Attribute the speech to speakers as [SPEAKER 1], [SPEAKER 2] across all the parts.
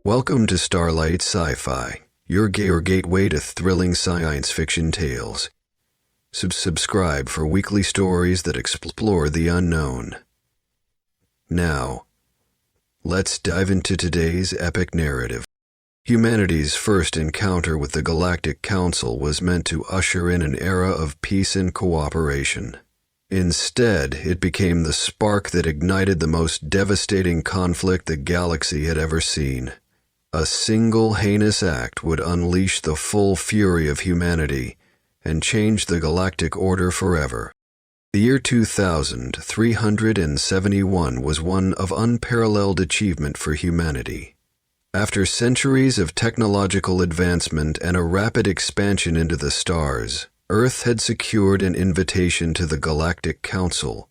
[SPEAKER 1] Welcome to Starlight Sci-Fi, your gateway to thrilling science fiction tales. Subscribe for weekly stories that explore the unknown. Now, let's dive into today's epic narrative. Humanity's first encounter with the Galactic Council was meant to usher in an era of peace and cooperation. Instead, it became the spark that ignited the most devastating conflict the galaxy had ever seen. A single heinous act would unleash the full fury of humanity and change the galactic order forever. The year 2371 was one of unparalleled achievement for humanity. After centuries of technological advancement and a rapid expansion into the stars, Earth had secured an invitation to the Galactic Council,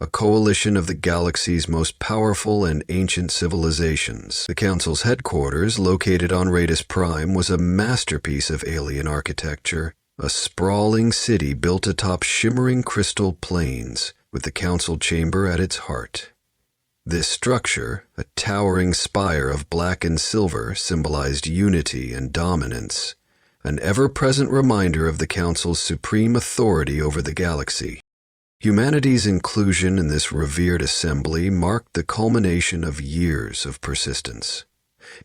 [SPEAKER 1] a coalition of the galaxy's most powerful and ancient civilizations. The Council's headquarters, located on Radius Prime, was a masterpiece of alien architecture, a sprawling city built atop shimmering crystal plains, with the Council chamber at its heart. This structure, a towering spire of black and silver, symbolized unity and dominance, an ever-present reminder of the Council's supreme authority over the galaxy. Humanity's inclusion in this revered assembly marked the culmination of years of persistence.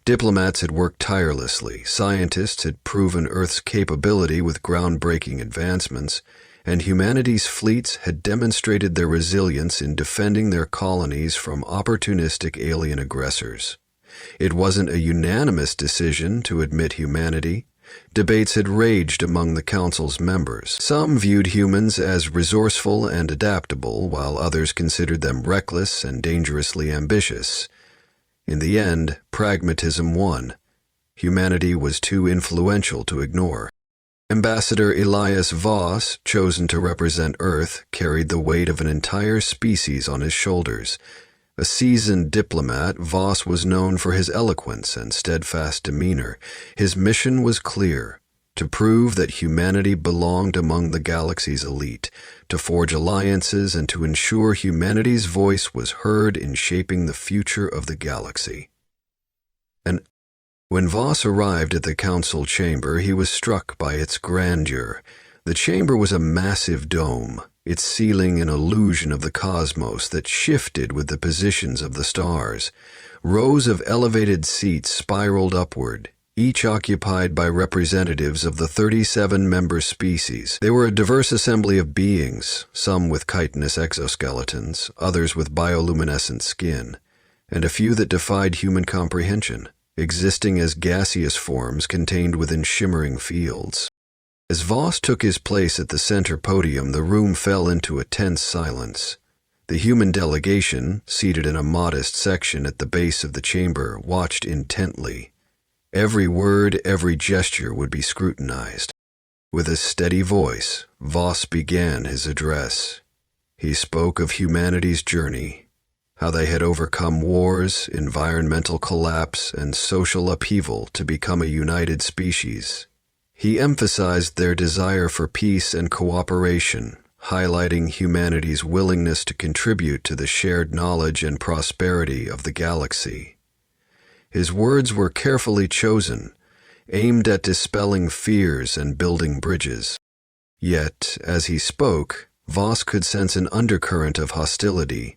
[SPEAKER 1] Diplomats had worked tirelessly, scientists had proven Earth's capability with groundbreaking advancements, and humanity's fleets had demonstrated their resilience in defending their colonies from opportunistic alien aggressors. It wasn't a unanimous decision to admit humanity. Debates had raged among the Council's members. Some viewed humans as resourceful and adaptable, while others considered them reckless and dangerously ambitious. In the end, pragmatism won. Humanity was too influential to ignore. Ambassador Elias Voss, chosen to represent Earth, carried the weight of an entire species on his shoulders. A seasoned diplomat, Voss was known for his eloquence and steadfast demeanor. His mission was clear: to prove that humanity belonged among the galaxy's elite, to forge alliances, and to ensure humanity's voice was heard in shaping the future of the galaxy. And when Voss arrived at the Council chamber, he was struck by its grandeur. The chamber was a massive dome, its ceiling an illusion of the cosmos that shifted with the positions of the stars. Rows of elevated seats spiraled upward, each occupied by representatives of the 37-member species. They were a diverse assembly of beings, some with chitinous exoskeletons, others with bioluminescent skin, and a few that defied human comprehension, existing as gaseous forms contained within shimmering fields. As Voss took his place at the center podium, the room fell into a tense silence. The human delegation, seated in a modest section at the base of the chamber, watched intently. Every word, every gesture would be scrutinized. With a steady voice, Voss began his address. He spoke of humanity's journey, how they had overcome wars, environmental collapse, and social upheaval to become a united species. He emphasized their desire for peace and cooperation, highlighting humanity's willingness to contribute to the shared knowledge and prosperity of the galaxy. His words were carefully chosen, aimed at dispelling fears and building bridges. Yet, as he spoke, Voss could sense an undercurrent of hostility.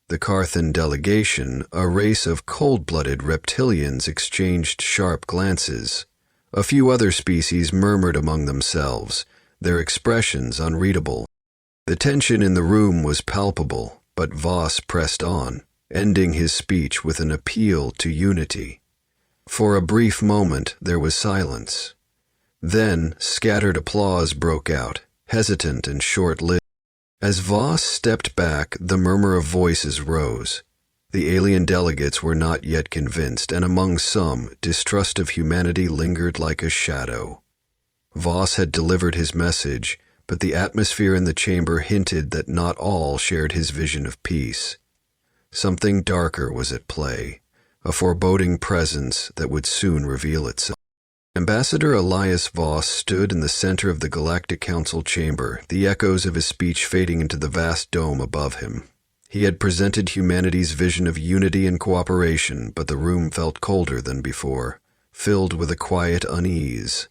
[SPEAKER 1] The Carthan delegation, a race of cold-blooded reptilians, exchanged sharp glances. A few other species murmured among themselves, their expressions unreadable. The tension in the room was palpable, but Voss pressed on, ending his speech with an appeal to unity. For a brief moment there was silence. Then scattered applause broke out, hesitant and short-lived. As Voss stepped back, the murmur of voices rose. The alien delegates were not yet convinced, and among some, distrust of humanity lingered like a shadow. Voss had delivered his message, but the atmosphere in the chamber hinted that not all shared his vision of peace. Something darker was at play, a foreboding presence that would soon reveal itself. Ambassador Elias Voss stood in the center of the Galactic Council chamber, the echoes of his speech fading into the vast dome above him. He had presented humanity's vision of unity and cooperation, but the room felt colder than before, filled with a quiet unease.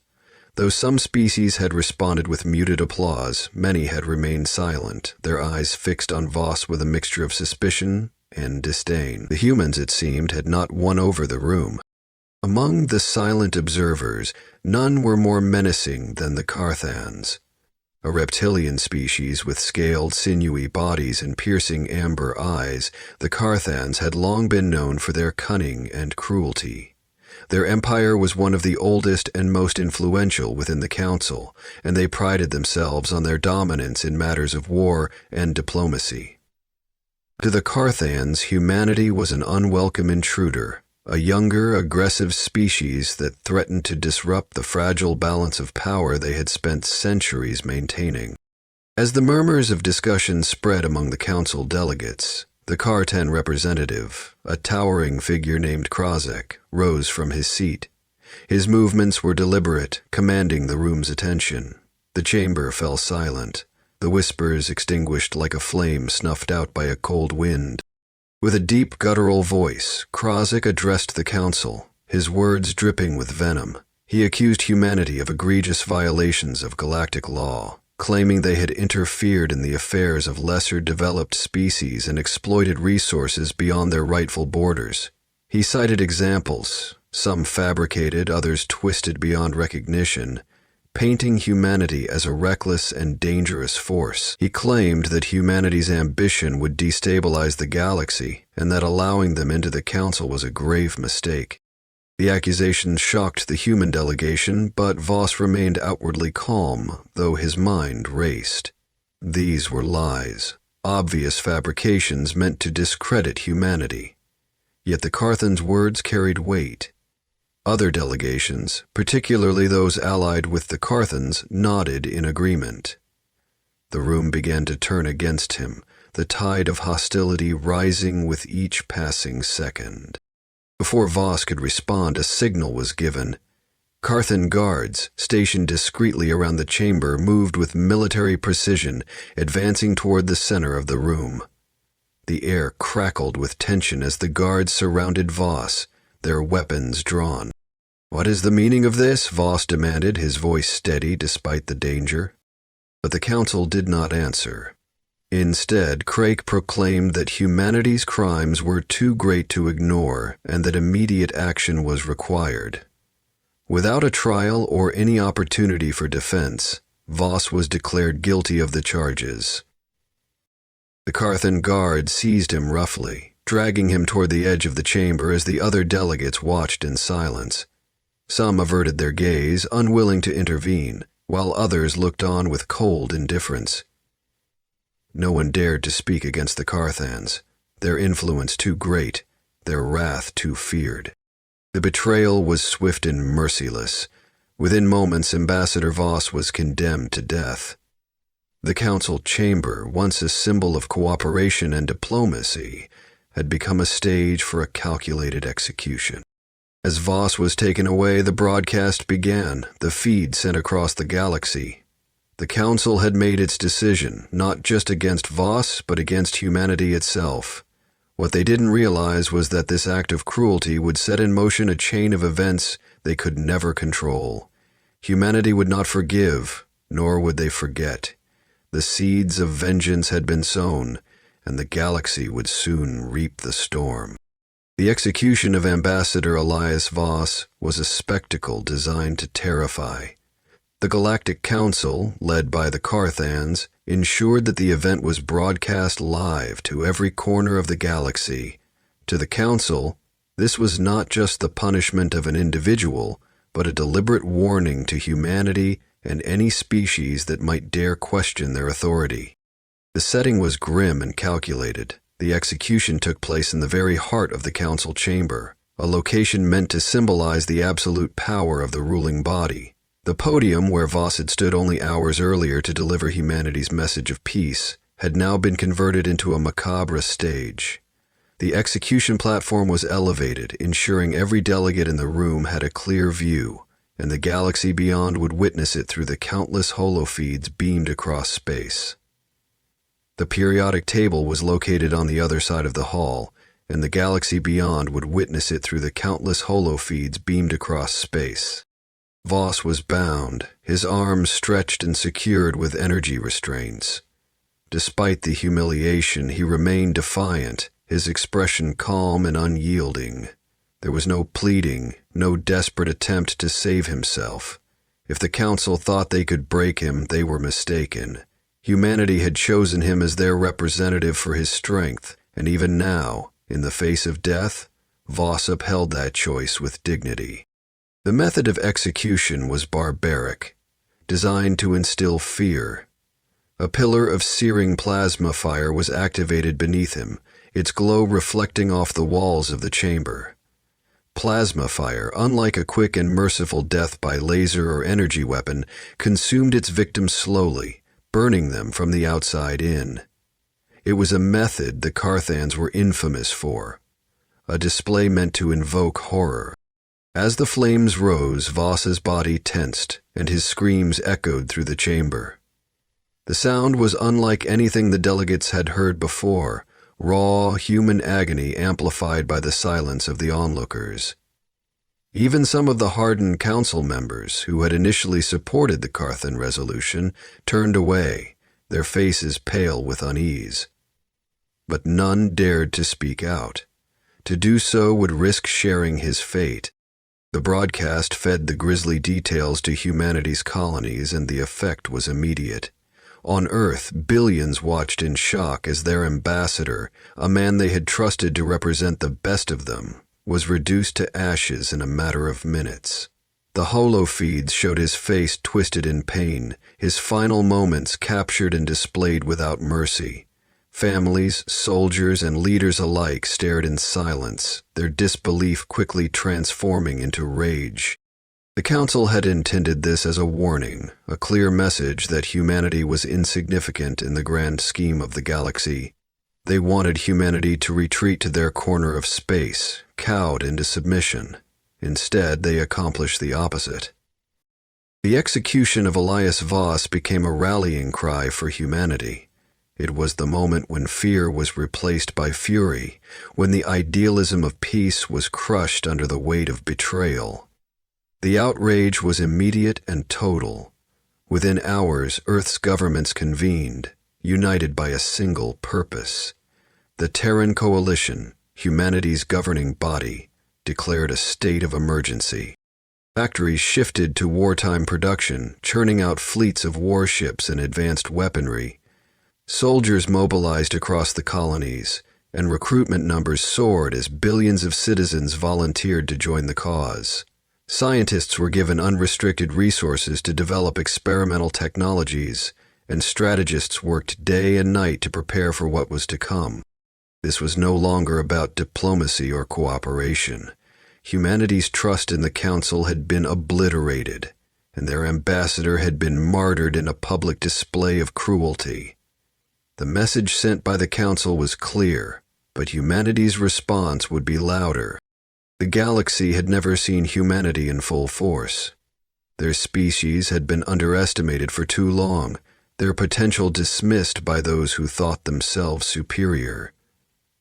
[SPEAKER 1] Though some species had responded with muted applause, many had remained silent, their eyes fixed on Voss with a mixture of suspicion and disdain. The humans, it seemed, had not won over the room. Among the silent observers, none were more menacing than the Carthans. A reptilian species with scaled, sinewy bodies and piercing amber eyes, the Carthans had long been known for their cunning and cruelty. Their empire was one of the oldest and most influential within the Council, and they prided themselves on their dominance in matters of war and diplomacy. To the Carthans, humanity was an unwelcome intruder, a younger, aggressive species that threatened to disrupt the fragile balance of power they had spent centuries maintaining. As the murmurs of discussion spread among the council delegates, the Cartan representative, a towering figure named Krozek, rose from his seat. His movements were deliberate, commanding the room's attention. The chamber fell silent, the whispers extinguished like a flame snuffed out by a cold wind. With a deep, guttural voice, Krozek addressed the council, his words dripping with venom. He accused humanity of egregious violations of galactic law, claiming they had interfered in the affairs of lesser-developed species and exploited resources beyond their rightful borders. He cited examples, some fabricated, others twisted beyond recognition, painting humanity as a reckless and dangerous force. He claimed that humanity's ambition would destabilize the galaxy and that allowing them into the council was a grave mistake. The accusations shocked the human delegation, but Voss remained outwardly calm, though his mind raced. These were lies, obvious fabrications meant to discredit humanity. Yet the Carthans' words carried weight. Other delegations, particularly those allied with the Carthans, nodded in agreement. The room began to turn against him, the tide of hostility rising with each passing second. Before Voss could respond, a signal was given. Carthan guards, stationed discreetly around the chamber, moved with military precision, advancing toward the center of the room. The air crackled with tension as the guards surrounded Voss, their weapons drawn. "What is the meaning of this?" Voss demanded, his voice steady despite the danger. But the council did not answer. Instead, Crake proclaimed that humanity's crimes were too great to ignore and that immediate action was required. Without a trial or any opportunity for defense, Voss was declared guilty of the charges. The Carthan guard seized him roughly, dragging him toward the edge of the chamber as the other delegates watched in silence. Some averted their gaze, unwilling to intervene, while others looked on with cold indifference. No one dared to speak against the Carthans, their influence too great, their wrath too feared. The betrayal was swift and merciless. Within moments, Ambassador Voss was condemned to death. The council chamber, once a symbol of cooperation and diplomacy, had become a stage for a calculated execution. As Voss was taken away, the broadcast began, the feed sent across the galaxy. The council had made its decision, not just against Voss, but against humanity itself. What they didn't realize was that this act of cruelty would set in motion a chain of events they could never control. Humanity would not forgive, nor would they forget. The seeds of vengeance had been sown, and the galaxy would soon reap the storm. The execution of Ambassador Elias Voss was a spectacle designed to terrify. The Galactic Council, led by the Carthans, ensured that the event was broadcast live to every corner of the galaxy. To the Council, this was not just the punishment of an individual, but a deliberate warning to humanity and any species that might dare question their authority. The setting was grim and calculated. The execution took place in the very heart of the council chamber, a location meant to symbolize the absolute power of the ruling body. The podium, where Voss had stood only hours earlier to deliver humanity's message of peace, had now been converted into a macabre stage. The execution platform was elevated, ensuring every delegate in the room had a clear view, and the galaxy beyond would witness it through the countless holofeeds beamed across space. The periodic table was located on the other side of the hall, and the galaxy beyond would witness it through the countless holofeeds beamed across space. Voss was bound, his arms stretched and secured with energy restraints. Despite the humiliation, he remained defiant, his expression calm and unyielding. There was no pleading, no desperate attempt to save himself. If the Council thought they could break him, they were mistaken. Humanity had chosen him as their representative for his strength, and even now, in the face of death, Voss upheld that choice with dignity. The method of execution was barbaric, designed to instill fear. A pillar of searing plasma fire was activated beneath him, its glow reflecting off the walls of the chamber. Plasma fire, unlike a quick and merciful death by laser or energy weapon, consumed its victims slowly, burning them from the outside in. It was a method the Carthans were infamous for, a display meant to invoke horror. As the flames rose, Voss's body tensed, and his screams echoed through the chamber. The sound was unlike anything the delegates had heard before, raw, human agony amplified by the silence of the onlookers. Even some of the hardened council members, who had initially supported the Carthan resolution, turned away, their faces pale with unease. But none dared to speak out. To do so would risk sharing his fate. The broadcast fed the grisly details to humanity's colonies, and the effect was immediate. On Earth, billions watched in shock as their ambassador, a man they had trusted to represent the best of them, was reduced to ashes in a matter of minutes. The holofeeds showed his face twisted in pain, his final moments captured and displayed without mercy. Families, soldiers, and leaders alike stared in silence, their disbelief quickly transforming into rage. The Council had intended this as a warning, a clear message that humanity was insignificant in the grand scheme of the galaxy. They wanted humanity to retreat to their corner of space, cowed into submission. Instead, they accomplished the opposite. The execution of Elias Voss became a rallying cry for humanity. It was the moment when fear was replaced by fury, when the idealism of peace was crushed under the weight of betrayal. The outrage was immediate and total. Within hours, Earth's governments convened, united by a single purpose. The Terran Coalition, humanity's governing body, declared a state of emergency. Factories shifted to wartime production, churning out fleets of warships and advanced weaponry. Soldiers mobilized across the colonies, and recruitment numbers soared as billions of citizens volunteered to join the cause. Scientists were given unrestricted resources to develop experimental technologies, and strategists worked day and night to prepare for what was to come. This was no longer about diplomacy or cooperation. Humanity's trust in the Council had been obliterated, and their ambassador had been martyred in a public display of cruelty. The message sent by the Council was clear, but humanity's response would be louder. The galaxy had never seen humanity in full force. Their species had been underestimated for too long, their potential dismissed by those who thought themselves superior.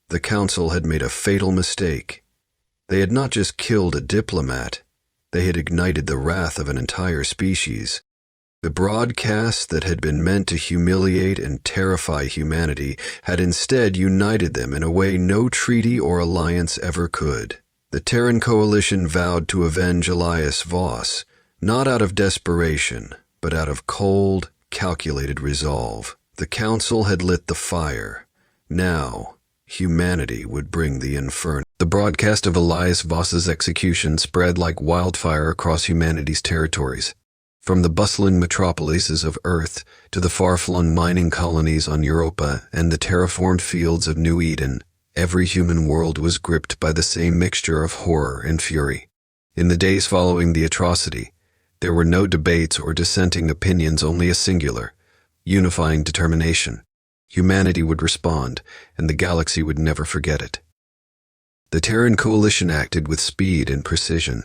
[SPEAKER 1] The Council had made a fatal mistake. They had not just killed a diplomat, they had ignited the wrath of an entire species. The broadcast that had been meant to humiliate and terrify humanity had instead united them in a way no treaty or alliance ever could. The Terran Coalition vowed to avenge Elias Voss, not out of desperation, but out of cold, calculated resolve. The Council had lit the fire. Now, humanity would bring the inferno. The broadcast of Elias Voss's execution spread like wildfire across humanity's territories. From the bustling metropolises of Earth to the far-flung mining colonies on Europa and the terraformed fields of New Eden, every human world was gripped by the same mixture of horror and fury. In the days following the atrocity, there were no debates or dissenting opinions, only a singular, unifying determination. Humanity would respond, and the galaxy would never forget it. The Terran Coalition acted with speed and precision.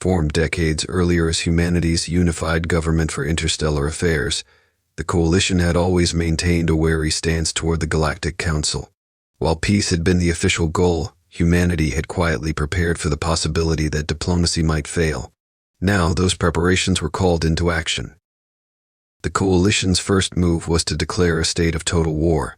[SPEAKER 1] Formed decades earlier as humanity's unified government for interstellar affairs, The coalition had always maintained a wary stance toward the Galactic Council. While peace had been the official goal, humanity had quietly prepared for the possibility that diplomacy might fail. Now those preparations were called into action. The coalition's first move was to declare a state of total war.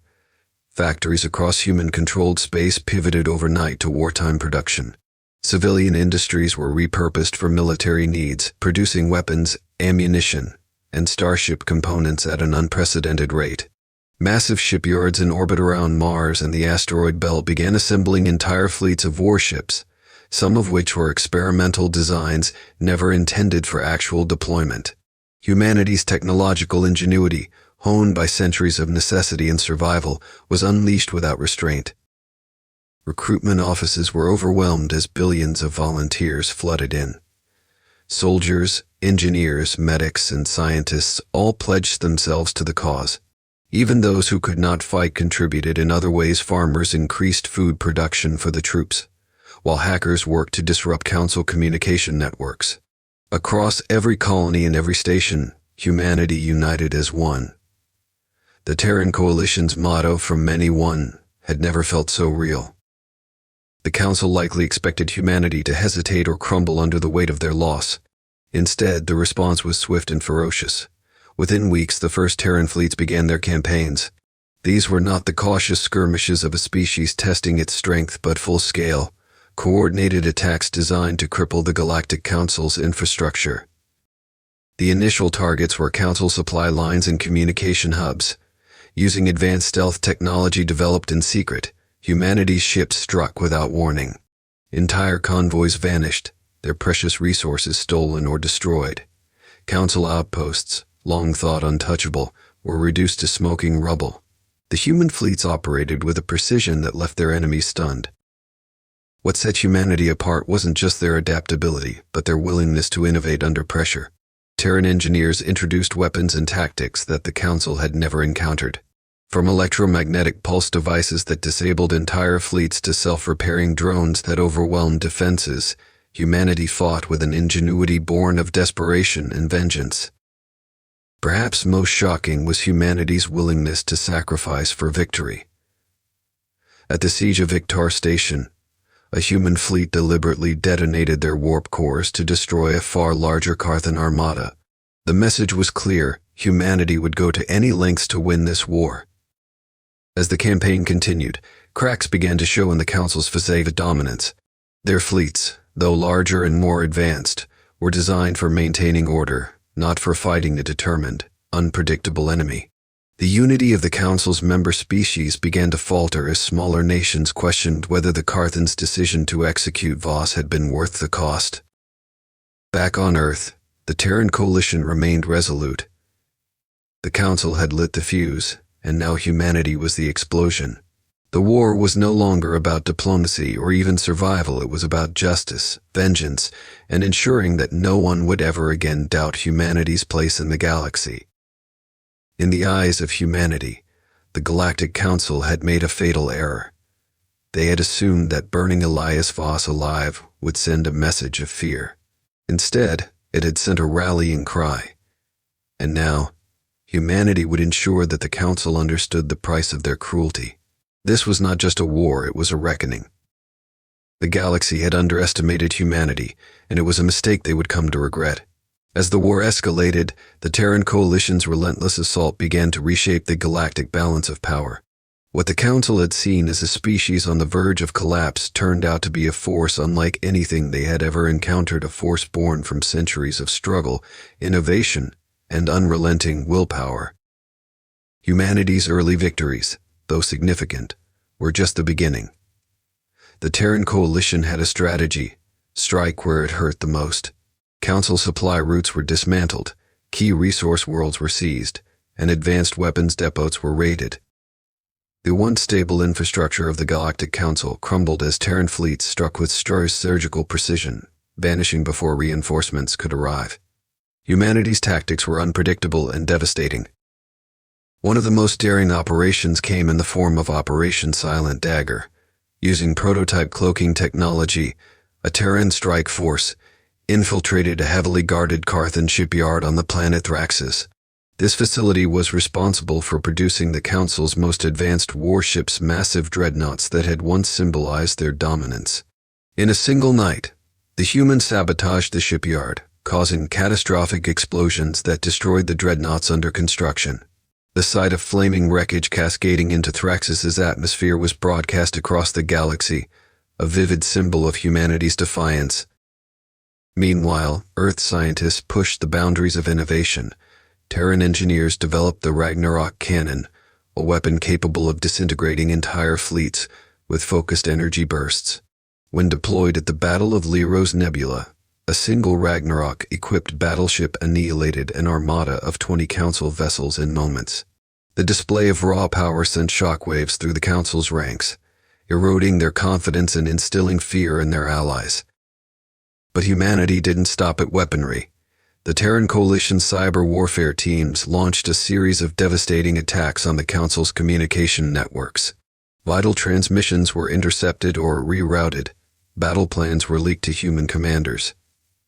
[SPEAKER 1] Factories across human-controlled space pivoted overnight to wartime production. Civilian industries were repurposed for military needs, producing weapons, ammunition, and starship components at an unprecedented rate. Massive shipyards in orbit around Mars and the asteroid belt began assembling entire fleets of warships, some of which were experimental designs never intended for actual deployment. Humanity's technological ingenuity, honed by centuries of necessity and survival, was unleashed without restraint. Recruitment offices were overwhelmed as billions of volunteers flooded in. Soldiers, engineers, medics, and scientists all pledged themselves to the cause. Even those who could not fight contributed in other ways. Farmers increased food production for the troops, while hackers worked to disrupt council communication networks. Across every colony and every station, humanity united as one. The Terran Coalition's motto, "From many one," had never felt so real. The Council likely expected humanity to hesitate or crumble under the weight of their loss. Instead, the response was swift and ferocious. Within weeks, the first Terran fleets began their campaigns. These were not the cautious skirmishes of a species testing its strength, but full-scale, coordinated attacks designed to cripple the Galactic Council's infrastructure. The initial targets were Council supply lines and communication hubs. Using advanced stealth technology developed in secret, humanity's ships struck without warning. Entire convoys vanished, their precious resources stolen or destroyed. Council outposts, long thought untouchable, were reduced to smoking rubble. The human fleets operated with a precision that left their enemies stunned. What set humanity apart wasn't just their adaptability, but their willingness to innovate under pressure. Terran engineers introduced weapons and tactics that the Council had never encountered. From electromagnetic pulse devices that disabled entire fleets to self-repairing drones that overwhelmed defenses, humanity fought with an ingenuity born of desperation and vengeance. Perhaps most shocking was humanity's willingness to sacrifice for victory. At the siege of Victar Station, a human fleet deliberately detonated their warp cores to destroy a far larger Carthan armada. The message was clear: humanity would go to any lengths to win this war. As the campaign continued, cracks began to show in the Council's facade of dominance. Their fleets, though larger and more advanced, were designed for maintaining order, not for fighting a determined, unpredictable enemy. The unity of the Council's member species began to falter as smaller nations questioned whether the Carthans' decision to execute Voss had been worth the cost. Back on Earth, the Terran Coalition remained resolute. The Council had lit the fuse, and now humanity was the explosion. The war was no longer about diplomacy or even survival. It was about justice, vengeance, and ensuring that no one would ever again doubt humanity's place in the galaxy. In the eyes of humanity, the Galactic Council had made a fatal error. They had assumed that burning Elias Voss alive would send a message of fear. Instead, it had sent a rallying cry. And now, humanity would ensure that the Council understood the price of their cruelty. This was not just a war, it was a reckoning. The galaxy had underestimated humanity, and it was a mistake they would come to regret. As the war escalated, the Terran Coalition's relentless assault began to reshape the galactic balance of power. What the Council had seen as a species on the verge of collapse turned out to be a force unlike anything they had ever encountered, a force born from centuries of struggle, innovation, and unrelenting willpower. Humanity's early victories, though significant, were just the beginning. The Terran Coalition had a strategy: strike where it hurt the most. Council supply routes were dismantled, key resource worlds were seized, and advanced weapons depots were raided. The once stable infrastructure of the Galactic Council crumbled as Terran fleets struck with surgical precision, vanishing before reinforcements could arrive. Humanity's tactics were unpredictable and devastating. One of the most daring operations came in the form of Operation Silent Dagger. Using prototype cloaking technology, a Terran strike force infiltrated a heavily guarded Carthan shipyard on the planet Thraxis. This facility was responsible for producing the Council's most advanced warships, massive dreadnoughts that had once symbolized their dominance. In a single night, the humans sabotaged the shipyard, causing catastrophic explosions that destroyed the dreadnoughts under construction. The sight of flaming wreckage cascading into Thraxis's atmosphere was broadcast across the galaxy, a vivid symbol of humanity's defiance. Meanwhile, Earth scientists pushed the boundaries of innovation. Terran engineers developed the Ragnarok cannon, a weapon capable of disintegrating entire fleets with focused energy bursts. When deployed at the Battle of Lero's Nebula, a single Ragnarok-equipped battleship annihilated an armada of 20 Council vessels in moments. The display of raw power sent shockwaves through the Council's ranks, eroding their confidence and instilling fear in their allies. But humanity didn't stop at weaponry. The Terran Coalition's cyber warfare teams launched a series of devastating attacks on the Council's communication networks. Vital transmissions were intercepted or rerouted, battle plans were leaked to human commanders,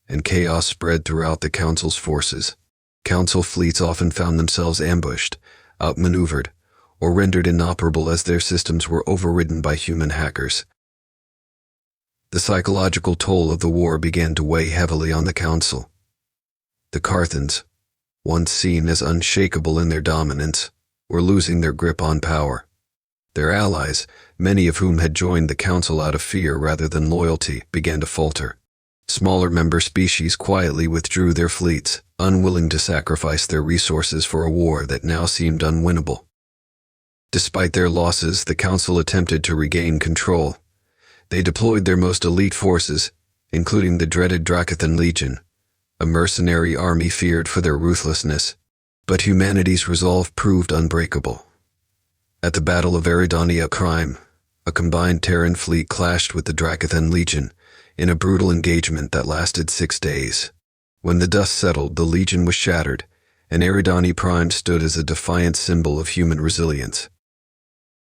[SPEAKER 1] and chaos spread throughout the Council's forces. Council fleets often found themselves ambushed, outmaneuvered, or rendered inoperable as their systems were overridden by human hackers. The psychological toll of the war began to weigh heavily on the Council. The Carthans, once seen as unshakable in their dominance, were losing their grip on power. Their allies, many of whom had joined the Council out of fear rather than loyalty, began to falter. Smaller member species quietly withdrew their fleets, unwilling to sacrifice their resources for a war that now seemed unwinnable. Despite their losses, the Council attempted to regain control. They deployed their most elite forces, including the dreaded Drakathan Legion, a mercenary army feared for their ruthlessness, but humanity's resolve proved unbreakable. At the Battle of Eridania Crime, a combined Terran fleet clashed with the Drakathan Legion in a brutal engagement that lasted 6 days. When the dust settled, the Legion was shattered, and Eridani Prime stood as a defiant symbol of human resilience.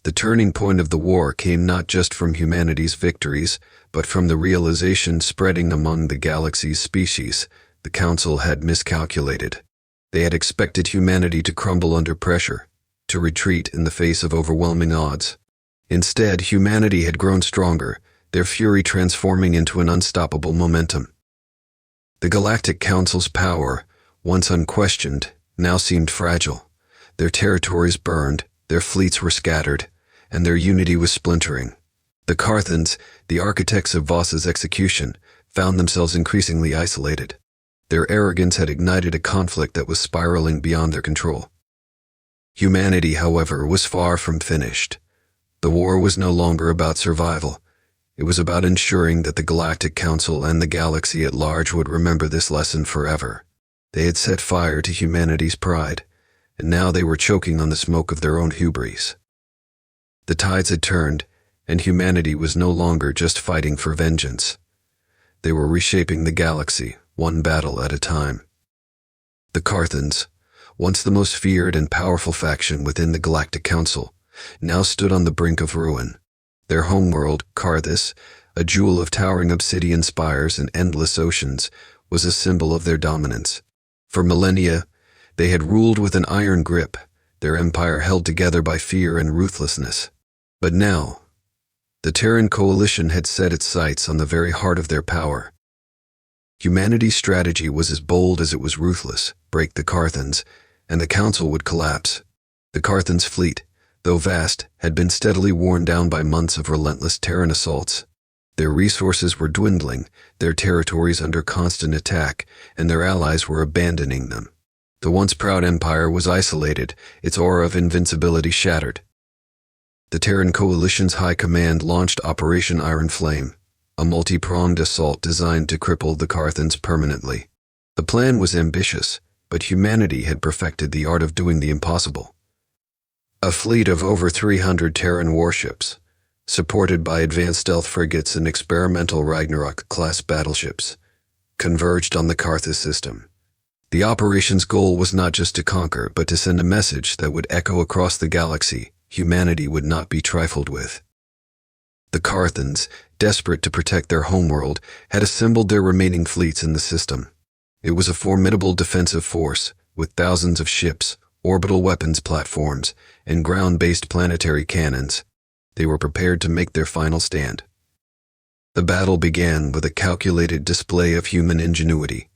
[SPEAKER 1] The turning point of the war came not just from humanity's victories, but from the realization spreading among the galaxy's species. The Council had miscalculated. They had expected humanity to crumble under pressure, to retreat in the face of overwhelming odds. Instead, humanity had grown stronger, their fury transforming into an unstoppable momentum. The Galactic Council's power, once unquestioned, now seemed fragile. Their territories burned, their fleets were scattered, and their unity was splintering. The Carthans, the architects of Voss's execution, found themselves increasingly isolated. Their arrogance had ignited a conflict that was spiraling beyond their control. Humanity, however, was far from finished. The war was no longer about survival. It was about ensuring that the Galactic Council and the galaxy at large would remember this lesson forever. They had set fire to humanity's pride, and now they were choking on the smoke of their own hubris. The tides had turned, and humanity was no longer just fighting for vengeance. They were reshaping the galaxy, one battle at a time. The Carthans, once the most feared and powerful faction within the Galactic Council, now stood on the brink of ruin. Their homeworld, Carthus, a jewel of towering obsidian spires and endless oceans, was a symbol of their dominance. For millennia, they had ruled with an iron grip, their empire held together by fear and ruthlessness. But now, the Terran Coalition had set its sights on the very heart of their power. Humanity's strategy was as bold as it was ruthless: break the Carthans, and the Council would collapse. The Carthans' fleet, though vast, had been steadily worn down by months of relentless Terran assaults. Their resources were dwindling, their territories under constant attack, and their allies were abandoning them. The once proud empire was isolated, its aura of invincibility shattered. The Terran Coalition's High Command launched Operation Iron Flame, a multi-pronged assault designed to cripple the Carthans permanently. The plan was ambitious, but humanity had perfected the art of doing the impossible. A fleet of over 300 Terran warships, supported by advanced stealth frigates and experimental Ragnarok-class battleships, converged on the Carthus system. The operation's goal was not just to conquer, but to send a message that would echo across the galaxy: humanity would not be trifled with. The Carthans, desperate to protect their homeworld, had assembled their remaining fleets in the system. It was a formidable defensive force, with thousands of ships, orbital weapons platforms, and ground-based planetary cannons. They were prepared to make their final stand. The battle began with a calculated display of human ingenuity.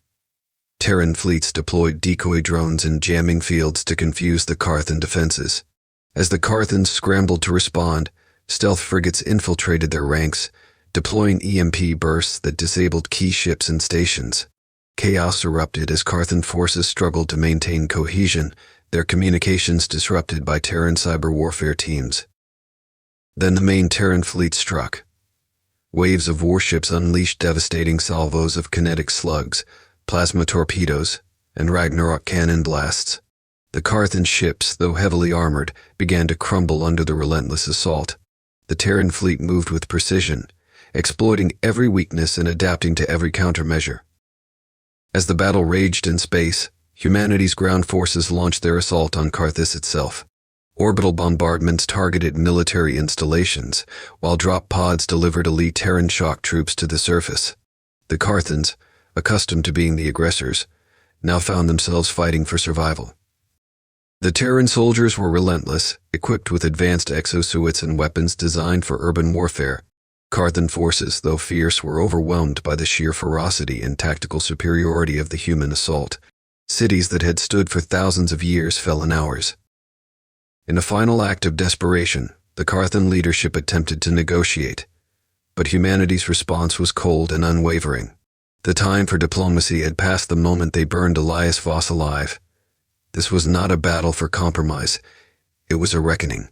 [SPEAKER 1] Terran fleets deployed decoy drones in jamming fields to confuse the Carthan defenses. As the Carthans scrambled to respond, stealth frigates infiltrated their ranks, deploying EMP bursts that disabled key ships and stations. Chaos erupted as Carthan forces struggled to maintain cohesion, their communications disrupted by Terran cyber warfare teams. Then the main Terran fleet struck. Waves of warships unleashed devastating salvos of kinetic slugs, plasma torpedoes, and Ragnarok cannon blasts. The Carthan ships, though heavily armored, began to crumble under the relentless assault. The Terran fleet moved with precision, exploiting every weakness and adapting to every countermeasure. As the battle raged in space, humanity's ground forces launched their assault on Carthus itself. Orbital bombardments targeted military installations, while drop pods delivered elite Terran shock troops to the surface. The Carthans, accustomed to being the aggressors, now found themselves fighting for survival. The Terran soldiers were relentless, equipped with advanced exosuits and weapons designed for urban warfare. Carthan forces, though fierce, were overwhelmed by the sheer ferocity and tactical superiority of the human assault. Cities that had stood for thousands of years fell in hours. In a final act of desperation, the Carthan leadership attempted to negotiate, but humanity's response was cold and unwavering. The time for diplomacy had passed the moment they burned Elias Voss alive. This was not a battle for compromise, it was a reckoning.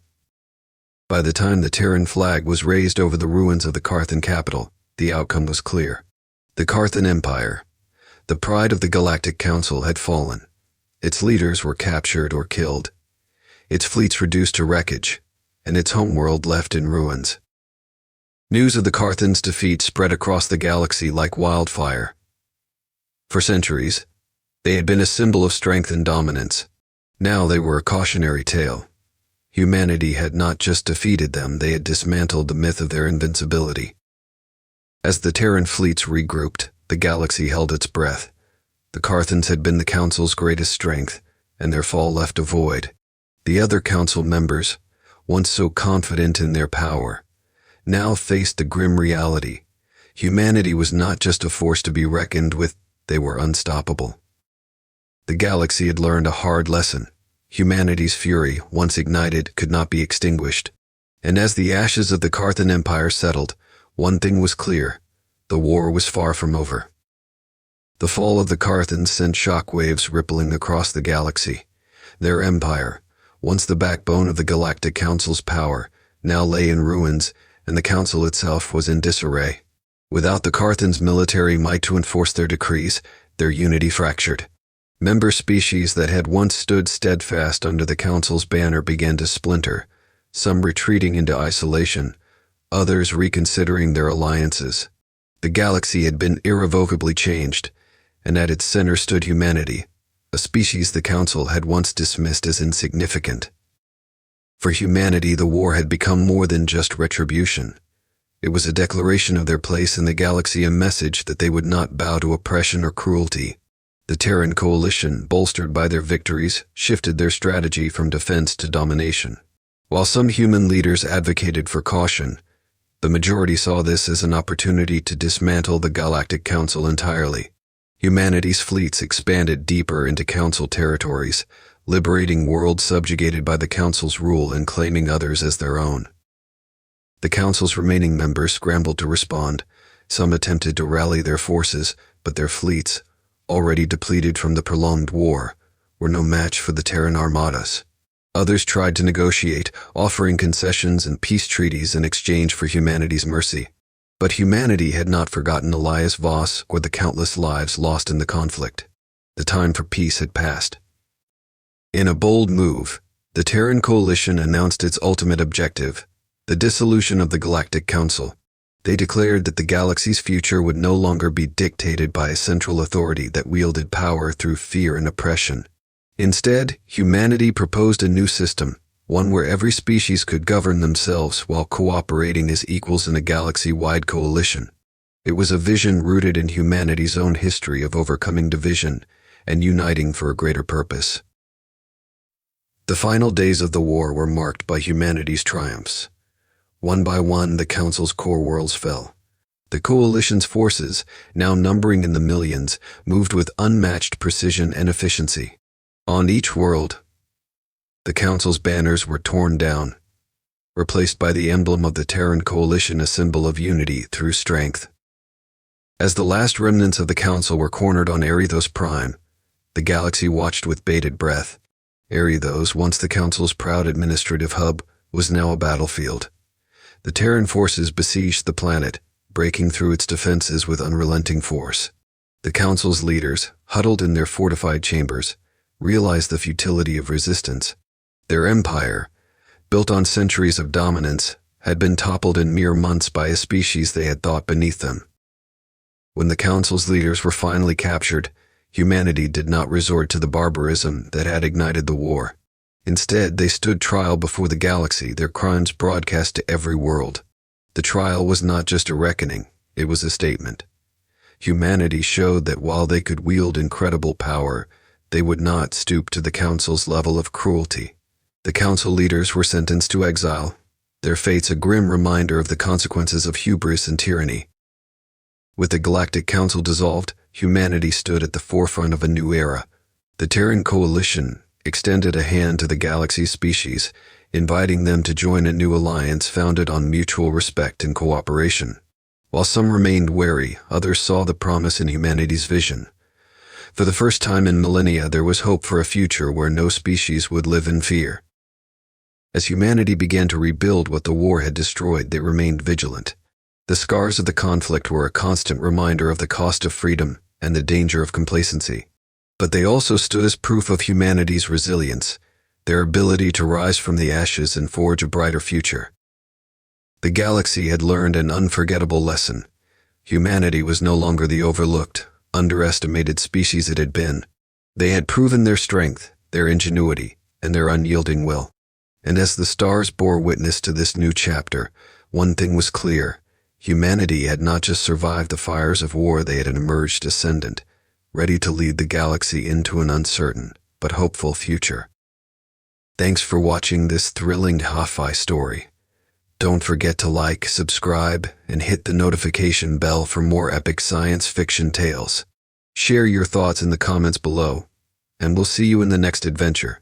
[SPEAKER 1] By the time the Terran flag was raised over the ruins of the Carthan capital, the outcome was clear. The Carthan Empire, the pride of the Galactic Council, had fallen. Its leaders were captured or killed, its fleets reduced to wreckage, and its homeworld left in ruins. News of the Carthans' defeat spread across the galaxy like wildfire. For centuries, they had been a symbol of strength and dominance. Now they were a cautionary tale. Humanity had not just defeated them, they had dismantled the myth of their invincibility. As the Terran fleets regrouped, the galaxy held its breath. The Carthans had been the Council's greatest strength, and their fall left a void. The other Council members, once so confident in their power, now faced the grim reality. Humanity was not just a force to be reckoned with, they were unstoppable. The galaxy had learned a hard lesson. Humanity's fury, once ignited, could not be extinguished. And as the ashes of the Carthan Empire settled, one thing was clear: the war was far from over. The fall of the Carthans sent shockwaves rippling across the galaxy. Their empire, once the backbone of the Galactic Council's power, now lay in ruins, and the Council itself was in disarray. Without the Carthans' military might to enforce their decrees, their unity fractured. Member species that had once stood steadfast under the Council's banner began to splinter, some retreating into isolation, others reconsidering their alliances. The galaxy had been irrevocably changed, and at its center stood humanity, a species the Council had once dismissed as insignificant. For humanity, the war had become more than just retribution. It was a declaration of their place in the galaxy, a message that they would not bow to oppression or cruelty. The Terran coalition, bolstered by their victories, shifted their strategy from defense to domination. While some human leaders advocated for caution, the majority saw this as an opportunity to dismantle the Galactic Council entirely. Humanity's fleets expanded deeper into Council territories, liberating worlds subjugated by the Council's rule and claiming others as their own. The Council's remaining members scrambled to respond. Some attempted to rally their forces, but their fleets, already depleted from the prolonged war, were no match for the Terran armadas. Others tried to negotiate, offering concessions and peace treaties in exchange for humanity's mercy. But humanity had not forgotten Elias Voss or the countless lives lost in the conflict. The time for peace had passed. In a bold move, the Terran coalition announced its ultimate objective: the dissolution of the Galactic Council. They declared that the galaxy's future would no longer be dictated by a central authority that wielded power through fear and oppression. Instead, humanity proposed a new system, one where every species could govern themselves while cooperating as equals in a galaxy-wide coalition. It was a vision rooted in humanity's own history of overcoming division and uniting for a greater purpose. The final days of the war were marked by humanity's triumphs. One by one, the Council's core worlds fell. The Coalition's forces, now numbering in the millions, moved with unmatched precision and efficiency. On each world, the Council's banners were torn down, replaced by the emblem of the Terran Coalition, a symbol of unity through strength. As the last remnants of the Council were cornered on Erythos Prime, the galaxy watched with bated breath. Erythos, once the Council's proud administrative hub, was now a battlefield. The Terran forces besieged the planet, breaking through its defenses with unrelenting force. The Council's leaders, huddled in their fortified chambers, realized the futility of resistance. Their empire, built on centuries of dominance, had been toppled in mere months by a species they had thought beneath them. When the Council's leaders were finally captured, humanity did not resort to the barbarism that had ignited the war. Instead, they stood trial before the galaxy, their crimes broadcast to every world. The trial was not just a reckoning, it was a statement. Humanity showed that while they could wield incredible power, they would not stoop to the Council's level of cruelty. The Council leaders were sentenced to exile, their fates a grim reminder of the consequences of hubris and tyranny. With the Galactic Council dissolved, humanity stood at the forefront of a new era. The Terran Coalition extended a hand to the galaxy's species, inviting them to join a new alliance founded on mutual respect and cooperation. While some remained wary, others saw the promise in humanity's vision. For the first time in millennia, there was hope for a future where no species would live in fear. As humanity began to rebuild what the war had destroyed, they remained vigilant. The scars of the conflict were a constant reminder of the cost of freedom and the danger of complacency. But they also stood as proof of humanity's resilience, their ability to rise from the ashes and forge a brighter future. The galaxy had learned an unforgettable lesson. Humanity was no longer the overlooked, underestimated species it had been. They had proven their strength, their ingenuity, and their unyielding will. And as the stars bore witness to this new chapter, one thing was clear. Humanity had not just survived the fires of war, they had emerged ascendant, ready to lead the galaxy into an uncertain but hopeful future. Thanks for watching this thrilling HFY story. Don't forget to like, subscribe, and hit the notification bell for more epic science fiction tales. Share your thoughts in the comments below, and we'll see you in the next adventure.